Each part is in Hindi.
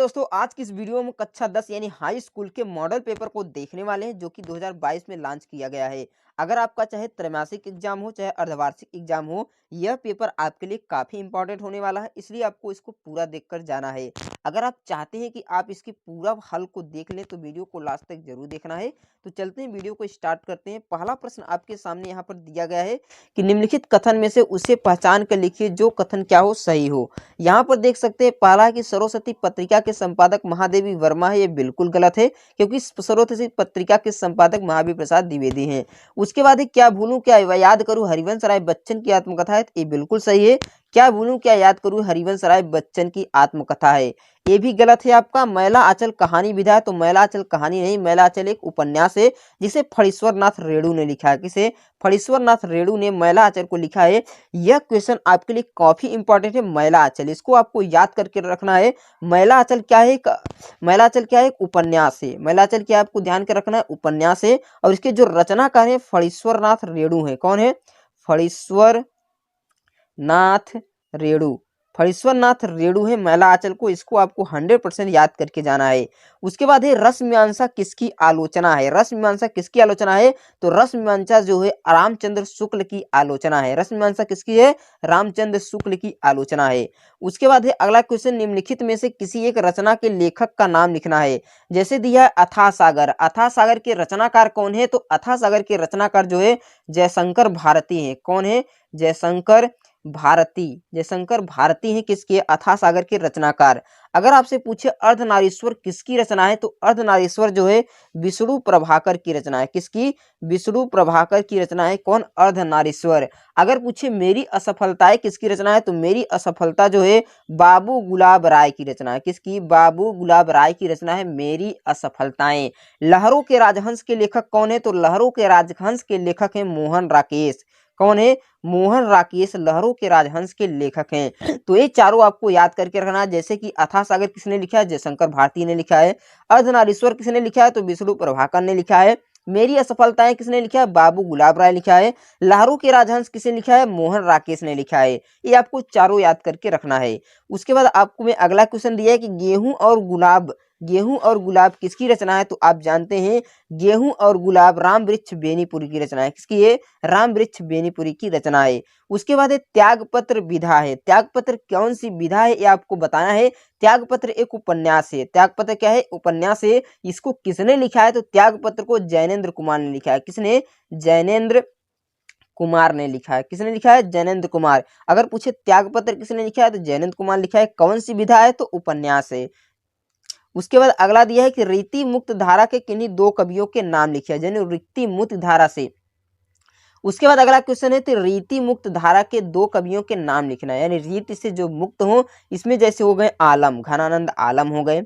दोस्तों, आज की इस वीडियो में कक्षा 10 यानी हाई स्कूल के मॉडल पेपर को देखने वाले हैं जो कि 2022 में लॉन्च किया गया है। अगर आपका चाहे त्रैमासिक एग्जाम हो चाहे अर्धवार्षिक एग्जाम हो, यह पेपर आपके लिए काफी इंपॉर्टेंट होने वाला है, इसलिए आपको इसको पूरा देखकर जाना है। अगर आप चाहते हैं कि आप इसके पूरा हल को देख लें तो वीडियो को लास्ट तक जरूर देखना है। तो चलते हैं, वीडियो को स्टार्ट करते हैं। पहला प्रश्न आपके सामने यहाँ पर दिया गया है कि निम्नलिखित कथन में से उसे पहचान कर लिखिए जो कथन क्या हो सही हो। यहाँ पर देख सकते हैं पहला कि सरस्वती पत्रिका के संपादक महादेवी वर्मा है, ये बिल्कुल गलत है क्योंकि सरस्वती पत्रिका के संपादक महावीर प्रसाद द्विवेदी हैं। उसके बाद है क्या भूलूं क्या याद करूं हरिवंश राय बच्चन की आत्मकथा है, ये बिल्कुल सही है। क्या भूलूं क्या याद करूं हरिवंश राय बच्चन की आत्मकथा है, ये भी गलत है आपका। मैला आंचल कहानी विधा है, तो मैला आंचल कहानी नहीं, मैला आंचल एक उपन्यास है जिसे फणीश्वर नाथ रेणु ने लिखा है। किसे? फणीश्वर नाथ रेणु ने मैला आंचल को लिखा है। यह क्वेश्चन आपके लिए काफी इंपॉर्टेंट है। मैला आंचल इसको आपको याद करके रखना है। मैला आंचल क्या है? मैला आंचल क्या है? एक उपन्यास है। मैला आंचल क्या है आपको ध्यान के रखना है, उपन्यास है। और इसके जो रचनाकार है फणीश्वर नाथ रेणु है। कौन है? फणीश्वर नाथ रेणु। फणीश्वर नाथ रेणु है मैला आंचल को, इसको आपको 100% याद करके जाना है। उसके बाद है रस मीमांसा किसकी आलोचना है। रस मीमांसा किसकी आलोचना है? तो रस मीमांसा जो है रामचंद्र शुक्ल की आलोचना है। रस मीमांसा किसकी है? रामचंद्र शुक्ल की आलोचना है। उसके बाद है अगला क्वेश्चन, निम्नलिखित में से किसी एक रचना के लेखक का नाम लिखना है। जैसे दिया है अथाह सागर। अथाह सागर के रचनाकार कौन है? तो अथाह सागर के रचनाकार जो है जयशंकर भारती है। कौन है? जयशंकर भारती। जयशंकर भारती हैं किसके? अथाह सागर के रचनाकार। अगर आपसे पूछे अर्धनारीश्वर किसकी रचना है, तो अर्धनारीश्वर जो है विष्णु प्रभाकर की रचना है। किसकी? विष्णु प्रभाकर की रचना है। कौन? अर्धनारीश्वर। अगर पूछे मेरी असफलताएं किसकी रचना है, तो मेरी असफलता जो है बाबू गुलाब राय की रचना है। किसकी? बाबू गुलाब राय की रचना है मेरी असफलताएं। लहरों के राजहंस के लेखक कौन है? तो लहरों के राजहंस के लेखक है मोहन राकेश। कौन है? मोहन राकेश लहरों के राजहंस के लेखक हैं। तो ये चारों आपको याद करके रखना है। जैसे कि अथाह सागर किसने लिखा है? जयशंकर भारती ने लिखा है। अर्धनारीश्वर किसने लिखा है? तो विष्णु प्रभाकर ने लिखा है। मेरी असफलताएं किसने लिखा है? बाबू गुलाब राय लिखा है। लहरों के राजहंस किसने लिखा है? मोहन राकेश ने लिखा है। ये आपको चारों याद करके रखना है। उसके बाद आपको में अगला क्वेश्चन दिया है कि गेहूं और गुलाब किसकी रचना है? तो आप जानते हैं गेहूं और गुलाब राम वृक्ष बेनीपुरी की रचना है। किसकी है? राम वृक्ष बेनीपुरी की रचना है। उसके बाद त्यागपत्र विधा है। त्यागपत्र कौन सी विधा है ये आपको बताना है। त्यागपत्र एक उपन्यास है। त्यागपत्र क्या है? उपन्यास है। इसको किसने लिखा है? तो त्यागपत्र को जैनेन्द्र कुमार ने लिखा है। किसने? जैनेन्द्र कुमार ने लिखा है। किसने लिखा है? जैनेन्द्र कुमार। अगर पूछे त्यागपत्र किसने लिखा है, तो जैनेन्द्र कुमार लिखा है। कौन सी विधा है? तो उपन्यास है। उसके बाद अगला दिया है कि रीति मुक्त धारा के किन्हीं दो कवियों के नाम लिखे हैं। यानी रीति मुक्त धारा से। उसके बाद अगला क्वेश्चन है कि रीति मुक्त धारा के दो कवियों के नाम लिखना है। यानी रीति से जो मुक्त हो, इसमें जैसे हो गए आलम, घनानंद आलम हो गए।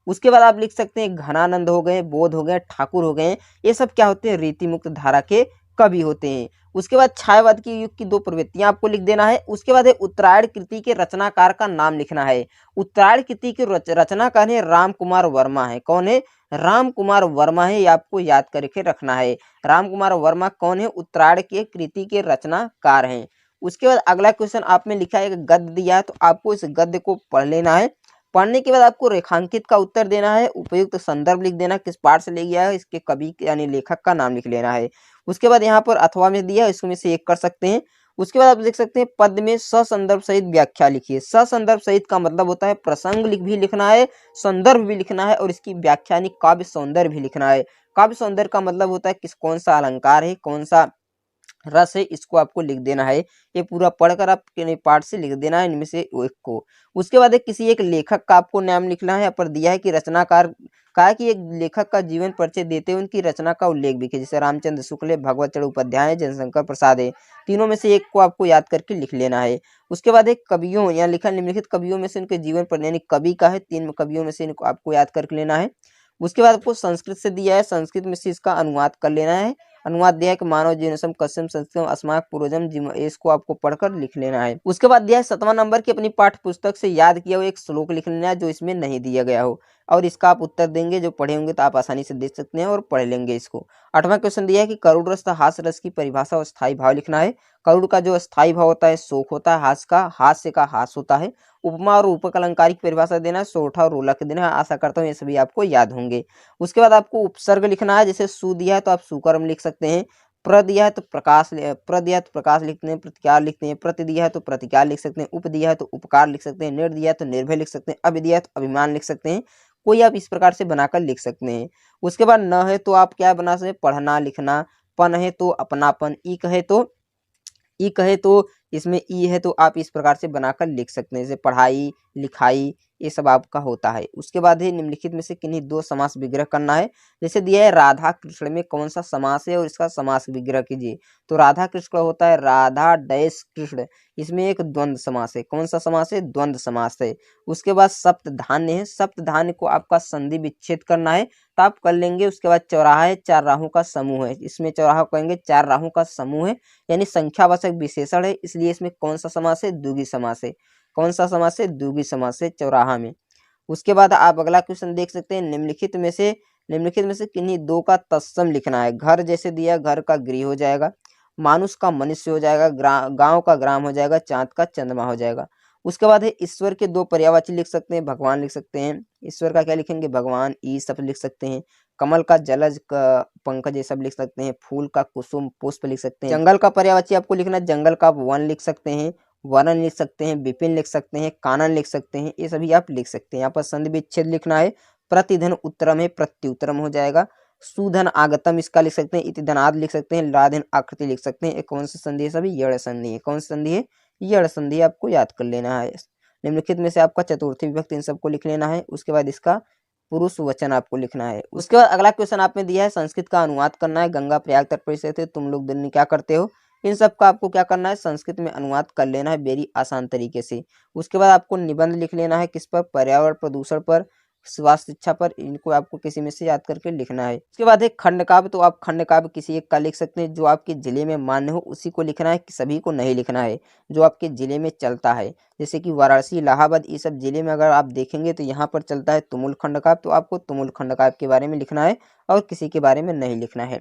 उसके बाद आप लिख सकते हैं घनानंद हो गए, बोध हो गए, ठाकुर हो गए। ये सब क्या होते हैं? रीति मुक्त धारा के कवि होते हैं। उसके बाद छायावाद के युग की दो प्रवृत्तियां आपको लिख देना है। उसके बाद है उत्तरायण कृति के रचनाकार का नाम लिखना है। उत्तरायण कृति के रचनाकार है राम कुमार वर्मा है। कौन है? राम कुमार वर्मा है। ये आपको याद करके रखना है। राम कुमार वर्मा कौन है? उत्तरायण के कृति के रचनाकार हैं। उसके बाद अगला क्वेश्चन आप में लिखा है गद्य दिया है, तो आपको इस गद्य को पढ़ लेना है। पढ़ने के बाद आपको रेखांकित का उत्तर देना है, उपयुक्त संदर्भ लिख देना, किस पाठ से ले गया है, इसके कवि यानी लेखक का नाम लिख लेना है। उसके बाद यहाँ पर अथवा में दिया है, इसमें से एक कर सकते हैं। उसके बाद आप देख सकते हैं पद में ससंदर्भ सहित व्याख्या लिखिए। ससंदर्भ सहित का मतलब होता है प्रसंग भी लिखना है, संदर्भ भी लिखना है और इसकी व्याख्या यानी काव्य सौंदर्य भी लिखना है। काव्य सौंदर्य का मतलब होता है किस कौन सा अलंकार है, कौन सा रस है, इसको आपको लिख देना है। ये पूरा पढ़कर आप पाठ से लिख देना है इनमें से एक को। उसके बाद किसी एक लेखक का आपको नाम लिखना है। यहाँ पर दिया है कि रचनाकार कहा कि एक लेखक का जीवन परिचय देते हुए उनकी रचना का उल्लेख भी किया। जैसे रामचंद्र शुक्ल है, भगवत चरण उपाध्याय है, जनशंकर प्रसाद है। तीनों में से एक को आपको याद करके लिख लेना है। उसके बाद एक कवियों यहाँ लिखा निम्नलिखित कवियों में से उनके जीवन पर यानी कवि का है, 3 कवियों में से इनको आपको याद करके लेना है। उसके बाद आपको संस्कृत से दिया है, संस्कृत में से इसका अनुवाद कर लेना है। अनुवाद दिया है कि मानव जीवनसम कस्यम संस्कृतम अस्माक पूर्वजम इसको आपको पढ़कर लिख लेना है। उसके बाद दिया है 7वां नंबर की अपनी पाठ्य पुस्तक से याद किया हुआ एक श्लोक लिख लेना है जो इसमें नहीं दिया गया हो। और इसका आप उत्तर देंगे। जो पढ़े होंगे तो आप आसानी से देख सकते हैं और पढ़ लेंगे इसको। 8वां क्वेश्चन दिया है कि करुण रस हास्य रस की परिभाषा और स्थायी भाव लिखना है। करुण का जो स्थायी भाव होता है शोक होता है, हास्य का हास होता है। उपमा और रूपक अलंकार की परिभाषा देना है, सोरठा और रोलक देना है। आशा करता हूँ ये सभी आपको याद होंगे। उसके बाद आपको उपसर्ग लिखना है। जैसे सु दिया है तो आप सुकर्म लिख सकते हैं। प्र दिया है तो प्र दिया है तो प्रकाश लिखते हैं, प्रतिकार लिखते हैं। प्रति दिया है तो प्रतिकार लिख सकते हैं। उप दिया है तो उपकार लिख सकते हैं। निर् दिया है तो निर्भय लिख सकते हैं। अभि दिया है तो अभिमान लिख सकते हैं। कोई आप इस प्रकार से बनाकर लिख सकते हैं। उसके बाद न है तो आप क्या बना सकते हैं, पढ़ना लिखना। पन है तो अपनापन। ई कहे तो इसमें ई है तो आप इस प्रकार से बनाकर लिख सकते हैं। जैसे पढ़ाई, लिखाई, ये सब आपका होता है। उसके बाद है निम्नलिखित में से किन्हीं दो समास विग्रह करना है। जैसे दिया है राधा कृष्ण में कौन सा समास है और इसका समास विग्रह कीजिए। तो राधा कृष्ण होता है राधा डैश कृष्ण, इसमें एक द्वंद्व समास है। कौन सा समास है, द्वंद्व समास है। उसके बाद सप्त धान्य है। सप्त धान्य को आपका संधि विच्छेद करना है तो आप कर लेंगे। उसके बाद चौराहा है, चार राहों का समूह है। इसमें चौराहा कहेंगे चार राहों का समूह है, यानी संख्यावाचक विशेषण है, इसलिए इसमें कौन सा समास है, द्विगु समास है। कौन सा समास है, द्विगु समास है चौराहा में। उसके बाद आप अगला क्वेश्चन देख सकते हैं। निम्नलिखित में से किन्हीं दो का तत्सम लिखना है। घर जैसे दिया, घर का गृह हो जाएगा। मानुष का मनुष्य हो जाएगा। गांव का ग्राम हो जाएगा। चांद का चंद्रमा हो जाएगा। उसके बाद है ईश्वर के दो पर्यायवाची लिख सकते हैं। भगवान लिख सकते हैं। ईश्वर का क्या लिखेंगे, भगवान। ई सब लिख सकते हैं। कमल का जलज का पंकज ये सब लिख सकते हैं। फूल का कुसुम पुष्प लिख सकते हैं। जंगल का पर्यायवाची आपको लिखना है। जंगल का आप वन लिख सकते हैं। वरन लिख सकते हैं। विपिन लिख सकते हैं। कानन लिख सकते हैं। ये सभी आप लिख सकते हैं। यहाँ पर संधि विच्छेद लिखना है। प्रतिधन उत्तरम है, प्रत्युत्तरम हो जाएगा। सुधन आगतम इसका लिख सकते हैं। इति धनाद लिख सकते हैं। लाधन आकृति लिख सकते हैं। कौन सी संधि है, सभी यड़ संधि है। कौन सी संधि है, यड़ संधि। आपको याद कर लेना है। निम्नलिखित में से आपका चतुर्थी विभक्ति इन सबको लिख लेना है। उसके बाद इसका पुरुष वचन आपको लिखना है। उसके बाद अगला क्वेश्चन आपने दिया है संस्कृत का अनुवाद करना है। गंगा प्रयाग तट पर से थे तुम लोग दिन में क्या करते हो, इन सब का आपको क्या करना है, संस्कृत में अनुवाद कर लेना है वेरी आसान तरीके से। उसके बाद आपको निबंध लिख लेना है। किस पर, पर्यावरण प्रदूषण पर, स्वास्थ्य शिक्षा पर। इनको आपको किसी में से याद करके लिखना है। उसके बाद एक खंड काव्य, तो आप खंड काव्य किसी एक का लिख सकते हैं जो आपके जिले में मान्य हो, उसी को लिखना है। सभी को नहीं लिखना है, जो आपके जिले में चलता है। जैसे कि वाराणसी, इलाहाबाद, ये सब जिले में अगर आप देखेंगे तो यहाँ पर चलता है तुमुल खंड काव्य, तो आपको तुमुल खंड काव्य के बारे में लिखना है और किसी के बारे में नहीं लिखना है।